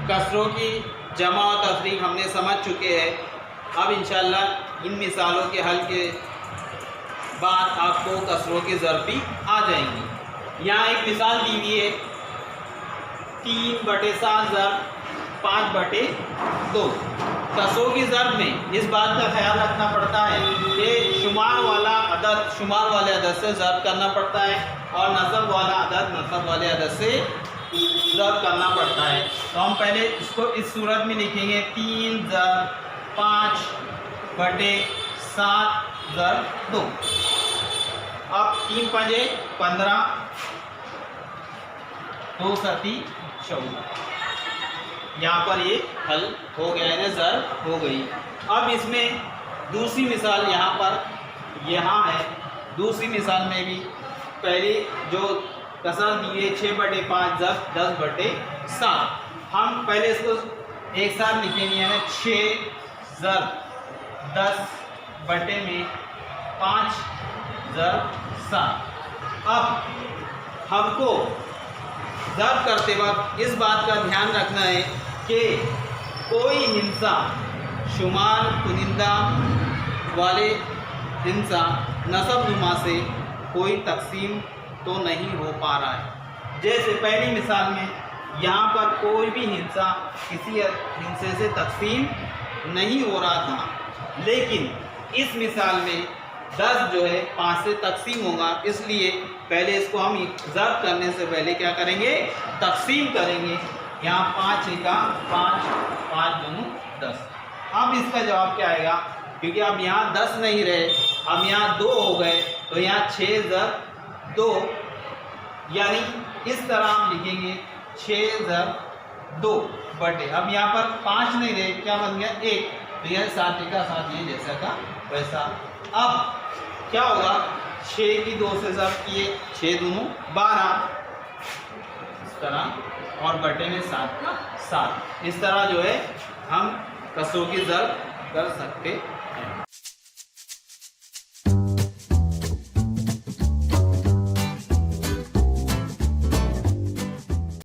कसरों की जमा और तफरीक हमने समझ चुके हैं। अब इंशाल्लाह इन मिसालों के हल के बाद आपको कसरों की ज़रब भी आ जाएंगी। यहाँ एक मिसाल दी हुई है 3/7 ज़रब 5/2। कसरों की ज़रब में इस बात का ख्याल रखना पड़ता है कि शुमार वाले अदद से ज़रब करना पड़ता है और नसब वाला अदद नसब वाले अदद से ज़रब करना पड़ता है। तो हम पहले इसको इस सूरत में लिखेंगे 3 ज़रब 5/7 ज़रब 2। अब 3 पंजे 15, 2 सती 14। यहाँ पर ये हल हो गया है, ज़रब हो गई। अब इसमें दूसरी मिसाल यहाँ है। दूसरी मिसाल में भी पहली जो कसर दी है 6/5 ज़रब 10/7। हम पहले इसको एक साथ लिखेंगे, यानी 6 ज़रब 10/5 ज़रब 7। अब हमको ज़रब करते वक्त इस बात का ध्यान रखना है कि कोई हिंसा शुमार कुनिंदा वाले हिंसा नसब नुमा से कोई तकसीम तो नहीं हो पा रहा है। जैसे पहली मिसाल में यहाँ पर कोई भी हिंसा किसी हिंसे से तकसीम नहीं हो रहा था, लेकिन इस मिसाल में 10 जो है 5 से तकसीम होगा, इसलिए पहले इसको हम ज़रब करने से पहले क्या करेंगे, तकसीम करेंगे। यहाँ 5 का 5, 5 दूनी 10। अब इसका जवाब क्या आएगा, क्योंकि अब यहाँ 10 नहीं रहे, अब यहाँ 2 हो गए, तो यहाँ 6 ज़रब 2, यानी इस तरह हम लिखेंगे 6 ज़रब 2 बटे। अब यहाँ पर 5 नहीं रहे, क्या बन गया 1, तो यह 7 का 7 ये जैसा का वैसा। अब क्या होगा, 6 की 2 से ज़रब किए, 6 दूनी 12 इस तरह, और बटे में 7 का 7। इस तरह जो है हम कसरों की ज़रब कर सकते हैं।